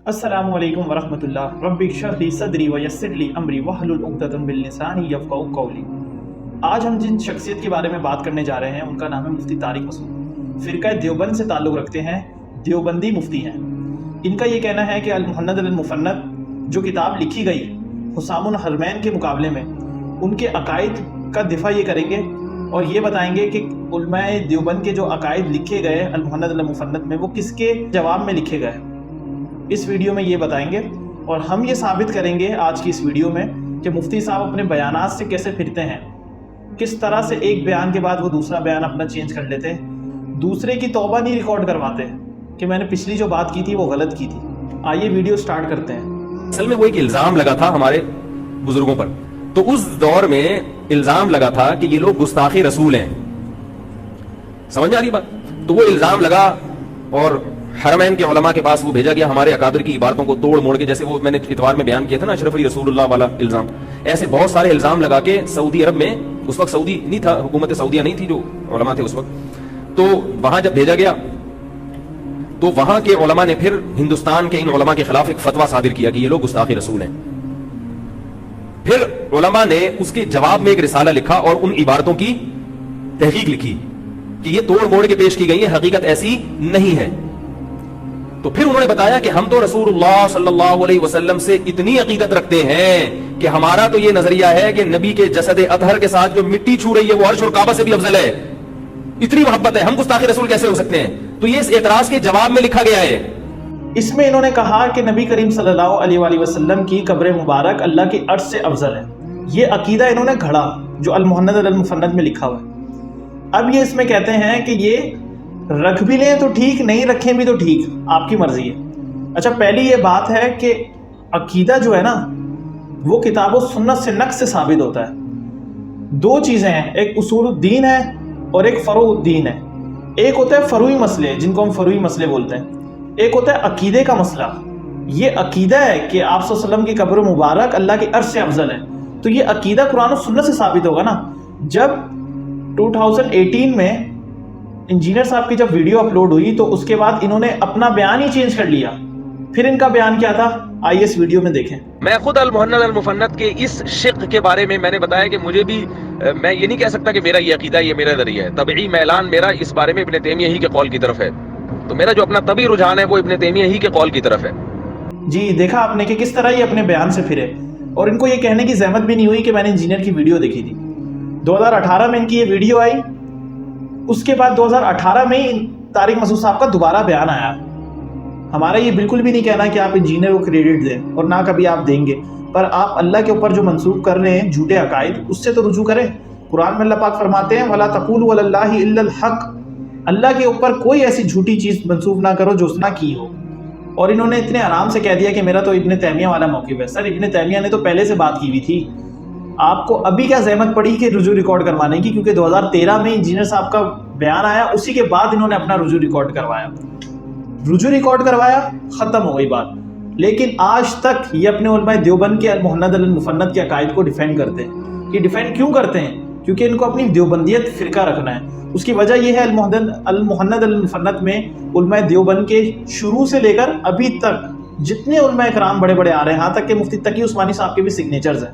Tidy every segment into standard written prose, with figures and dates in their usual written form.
अस्सलामु अलैकुम वरहमतुल्लाह रब्बि इश्रह ली सदरी व यस्सिर ली अमरी वहलुल उक़दतम मिन लिसानी यफ़क़हू क़ौली। आज हम जिन शख्सियत के बारे में बात करने जा रहे हैं उनका नाम है मुफ्ती तारिक मसूद। फ़िरक़ा देवबंद से ताल्लुक़ रखते हैं, देवबंदी मुफ्ती हैं। इनका ये कहना है कि अल-मुहन्नद अल-मुफ़न्नद जो किताब लिखी गई हुसामुल हरमैन के मुकाबले में, उनके अकायद का दिफ़ा ये करेंगे और ये बताएंगे कि उलमाए देवबंद के जो अकायद लिखे गए अल-मुहन्नद अल-मुफ़न्नद में वो किसके जवाब में लिखे गए, इस वीडियो में ये बताएंगे। और हम ये साबित करेंगे आज की इस वीडियो में कि मुफ्ती साहब अपने बयानात से कैसे फिरते हैं, किस तरह से एक बयान के बाद वो दूसरा बयान अपना चेंज कर लेते हैं, दूसरे की तौबा नहीं रिकॉर्ड करवाते कि मैंने पिछली जो बात की थी वो गलत की थी। आइए वीडियो स्टार्ट करते हैं। असल में वो एक इल्जाम लगा था हमारे बुजुर्गों पर, तो उस दौर में इल्जाम लगा था कि ये लोग गुस्ताखी रसूल हैं। समझ में आ रही बात? तो वो इल्जाम लगा और हरमैन के उलमा के पास वो भेजा गया। हमारे अकादर की इबारतों को तोड़ मोड़ के, जैसे वो मैंने इतवार में बयान किया था ना अशरफ अली रसूलुल्लाह वाला इल्जाम, ऐसे बहुत सारे इल्जाम लगा के सऊदी अरब में, उस वक्त सऊदी नहीं था, हुकूमत सऊदिया नहीं थी, जो उलमा थे उस वक्त, तो वहां जब भेजा गया तो वहां के उलमा ने फिर हिंदुस्तान के इन उलमा के खिलाफ एक फतवा सादिर किया कि ये लोग गुस्ताखी रसूल हैं। फिर उलमा ने उसके जवाब में एक रिसाला लिखा और उन इबारतों की तहकीक लिखी कि ये तोड़ मोड़ के पेश की गई है, हकीकत ऐसी नहीं है। तो फिर उन्होंने बताया कि हम तो रसूलुल्लाह सल्लल्लाहु अलैहि वसल्लम से इतनी अकीदत रखते हैं कि हमारा तो ये नजरिया है कि नबी के जसद अतहर के साथ जो मिट्टी छू रही है वो अर्श और काबा से भी अफजल है। इतनी मोहब्बत है, हम गुस्ताखी रसूल कैसे हो सकते हैं? तो ये इस एतराज के जवाब में लिखा गया है। इसमें इन्होंने कहा कि नबी करीम सल्लल्लाहु अलैहि वसल्लम की कब्र मुबारक अल्लाह के अर्श से अफजल है। ये अकीदा इन्होंने घड़ा जो अल-मुहन्नद अल-मुफ़न्नद में लिखा हुआ है। अब ये इसमें कहते हैं कि ये रख भी लें तो ठीक, नहीं रखें भी तो ठीक, आपकी मर्जी है। अच्छा, पहली ये बात है कि अकीदा जो है ना वो किताब और सुन्नत से नक्स से साबित होता है। दो चीज़ें हैं, एक उसूलुद्दीन है और एक फ़रूउद्दीन है। एक होता है फ़रूई मसले जिनको हम फ़रूई मसले बोलते हैं, एक होता है अकीदे का मसला। ये अकीदा है कि आप सल्लल्लाहु अलैहि वसल्लम की कब्र मुबारक अल्लाह के अर्श से अफजल है, तो ये अकीदा कुरान और सुन्नत से साबित होगा ना। जब 2018 में इंजीनियर साहब की जब वीडियो अपलोड हुई तो उसके बाद इन्होंने अपना बयान ही चेंज कर लिया। फिर इनका बयान क्या था, आइए इस वीडियो में देखें। मैं खुद अल-मुहन्नद अल-मुफ़न्नद के इस शिक़ के बारे में मैंने बताया कि मुझे भी, मैं ये नहीं कह सकता कि मेरा ये अकीदा, ये मेरा नज़रिया है। तबई मैलान मेरा इस बारे में इब्न तैमिया ही के कौल की तरफ है। तो मेरा जो अपना तबई रुझान है वो इब्न तैमिया ही के कौल की तरफ है। जी, देखा आपने कि किस तरह ये अपने बयान से फिरे, और इनको ये कहने की जहमत भी नहीं हुई कि मैंने इंजीनियर की वीडियो देखी थी। 2018 में इनकी ये वीडियो आई, उसके बाद 2018 में ही तारिक मसूद साहब का दोबारा बयान आया। हमारा ये बिल्कुल भी नहीं कहना कि आप इंजीनियर को क्रेडिट दें, और ना कभी आप देंगे, पर आप अल्लाह के ऊपर जो मंसूब कर रहे हैं झूठे अकायद, उससे तो रुजू करें। कुरान में अल्लाह पाक फरमाते हैं वला तक़ूलू अलल्लाहि इल्लल हक़, अल्लाह के ऊपर कोई ऐसी झूठी चीज़ मंसूब ना करो जो उसने की हो। और इन्होंने इतने आराम से कह दिया कि मेरा तो इब्न तैमिया वाला मौक़िफ़ है। सर, इब्न तैमिया ने तो पहले से बात की हुई थी, आपको अभी क्या जहमत पड़ी कि रुजू रिकॉर्ड करवाने की? क्योंकि 2013 में इंजीनियर साहब का बयान आया, उसी के बाद इन्होंने अपना रुजू रिकॉर्ड करवाया। रुजू रिकॉर्ड करवाया, ख़त्म हो गई बात। लेकिन आज तक ये अपने उलमाए देवबंद के अल-मुहन्नद अल-मुफ़न्नद के अकायद को डिफेंड करते हैं। कि डिफेंड क्यों करते हैं? क्योंकि इनको अपनी देवबंदियत फ़िरका रखना है। उसकी वजह यह है अल-मुहन्नद अल-मुफ़न्नद में उलमाए देवबंद के शुरू से लेकर अभी तक जितने उलमाए कराम बड़े बड़े आ रहे हैं, यहाँ तक कि मुफ्ती तकी उस्मानी साहब के भी सिग्नेचर्स हैं।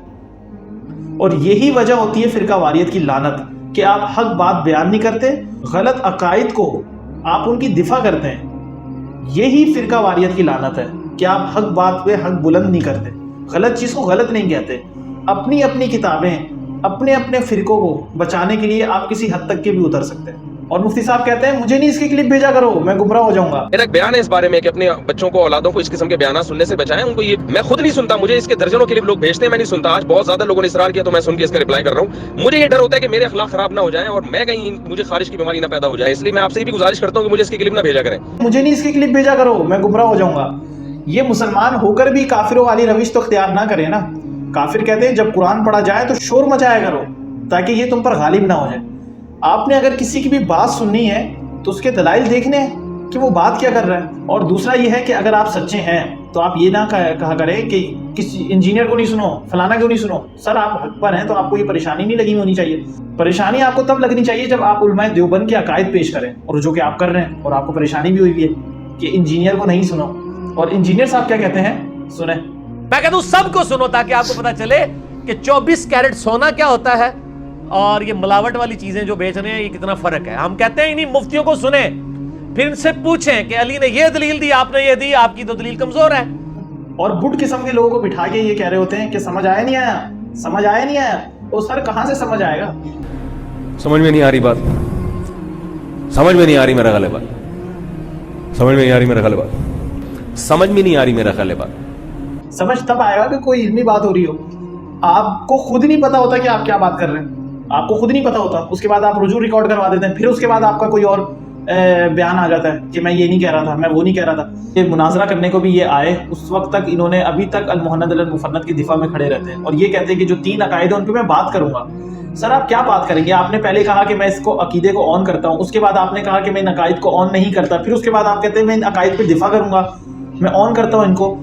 और यही वजह होती है फ़िरका वारियत की लानत, कि आप हक बात बयान नहीं करते, गलत अकायद को आप उनकी दिफा करते हैं। यही फ़िरका वारियत की लानत है कि आप हक बात पे हक बुलंद नहीं करते, गलत चीज़ को गलत नहीं कहते। अपनी अपनी किताबें, अपने अपने फ़िरकों को बचाने के लिए आप किसी हद तक के भी उतर सकते हैं। और मुफ्ती साहब कहते हैं मुझे नहीं इसकी क्लिप भेजा करो, मैं गुमराह हो जाऊंगा। मेरा एक बयान है इस बारे में कि अपने बच्चों को, औलादों को इस किस्म के बयान सुनने से बचाएं। उनको ये, मैं खुद नहीं सुनता, मुझे इसके दर्जनों क्लिप लोग भेजते हैं, मैं नहीं सुनता। आज बहुत ज्यादा लोगों ने इसरार किया तो मैं सुन के इसका रिप्लाई कर रहा हूँ। मुझे ये डर होता है कि मेरे अखलाक खराब ना हो जाए और मैं कहीं मुझे खारिज की बीमारी ना पैदा हो जाए, इसलिए मैं आपसे भी गुजारिश करता हूँ कि मुझे इसकी क्लिप ना भेजा करें। मुझे नहीं इसकी क्लिप भेजा करो, मैं गुमराह हो जाऊंगा। ये मुसलमान होकर भी काफिरों वाली रविश तो अख्तियार ना करें ना। काफिर कहते हैं जब कुरान पढ़ा जाए तो शोर मचाया करो ताकि ये तुम पर गालिब ना हो जाए। आपने अगर किसी की भी बात सुननी है तो उसके दलाइल देखने हैं कि वो बात क्या कर रहा है। और दूसरा ये है कि अगर आप सच्चे हैं तो आप ये ना कहा करें कि किसी इंजीनियर को नहीं सुनो, फलाना क्यों नहीं सुनो। सर, आप हक पर हैं तो आपको ये परेशानी नहीं लगी होनी चाहिए। परेशानी आपको तब लगनी चाहिए जब आप उलमाए देवबंद के अकायद पेश करें, और जो कि आप कर रहे हैं, और आपको परेशानी भी हुई है कि इंजीनियर को नहीं सुनो। اور انجینئر صاحب کیا کہتے ہیں سنیں. میں کہتا ہوں سب کو سنو تاکہ آپ کو پتا چلے کہ 24 کیرٹ سونا کیا ہوتا ہے اور یہ ملاوٹ والی چیزیں جو بیچ رہے ہیں یہ کتنا فرق ہے. ہم کہتے ہیں انہیں مفتیوں کو سنیں, پھر ان سے پوچھیں کہ علی نے یہ دلیل دی, آپ نے یہ دی, آپ کی تو دلیل کمزور ہے. اور بڈ قسم کے لوگوں کو بٹھا کے یہ کہہ رہے ہوتے ہیں کہ سمجھ آیا نہیں آیا, سمجھ آیا نہیں آیا. وہ سر کہاں سے سمجھ آئے گا؟ سمجھ میں نہیں آ رہی بات, سمجھ میں نہیں آ رہی میرا غلط بات, سمجھ میں نہیں آ رہی میرا غلط بات, سمجھ میں نہیں آ رہی میرا غلط بات. سمجھ تب آئے گا کہ کوئی علمی بات ہو رہی ہو. آپ کو خود نہیں پتا ہوتا کہ آپ کیا بات کر رہے ہیں, آپ کو خود نہیں پتا ہوتا. اس کے بعد آپ رجوع ریکارڈ کروا دیتے ہیں, پھر اس کے بعد آپ کا کوئی اور بیان آ جاتا ہے کہ میں یہ نہیں کہہ رہا تھا, میں وہ نہیں کہہ رہا تھا. یہ مناظرہ کرنے کو بھی یہ آئے, اس وقت تک انہوں نے ابھی تک المحند المفند کی دفاع میں کھڑے رہتے ہیں اور یہ کہتے ہیں کہ جو 3 عقائد ہیں ان پہ میں بات کروں گا. سر آپ کیا بات کریں گے؟ آپ نے پہلے کہا کہ میں اس کو عقیدے کو آن کرتا ہوں, اس کے بعد آپ نے کہا کہ میں ان عقائد کو آن نہیں کرتا, پھر اس کے بعد آپ کہتے ہیں میں ان عقائد پہ دفاع کروں گا, میں آن کرتا ہوں ان کو.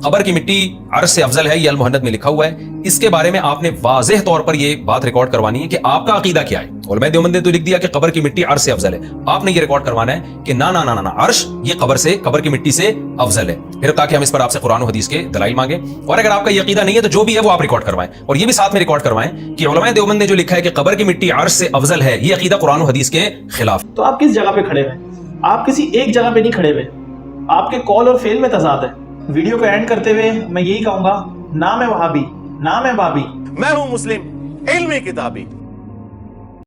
قبر کی مٹی عرش سے افضل ہے, یہ المحنت میں لکھا ہوا ہے. اس کے بارے میں آپ نے واضح طور پر یہ بات ریکارڈ کروانی ہے کہ آپ کا عقیدہ کیا ہے. علماء دیوبند نے تو لکھ دیا کہ قبر کی مٹی عرش سے افضل ہے, آپ نے یہ ریکارڈ کروانا ہے کہ نا نا نا نا عرش یہ قبر کی مٹی سے افضل ہے, پھر تاکہ ہم اس پر آپ سے قرآن و حدیث کے دلائل مانگیں. اور اگر آپ کا یہ عقیدہ نہیں ہے تو جو بھی ہے وہ آپ ریکارڈ کروائیں, اور یہ بھی ساتھ میں ریکارڈ کروائیں کہ علماء دیوبند نے جو لکھا ہے کہ قبر کی مٹی عرش سے افضل ہے, یہ عقیدہ قرآن و حدیث کے خلاف. تو آپ کس جگہ پہ کھڑے ہوئے؟ آپ کسی ایک جگہ پہ نہیں کھڑے ہوئے, آپ کے قول اور فعل میں تضاد ہے. ویڈیو کو اینڈ کرتے ہوئے میں یہی کہوں گا, نہ میں وہابی نہ میں بابی, میں ہوں مسلم علمی کتابی.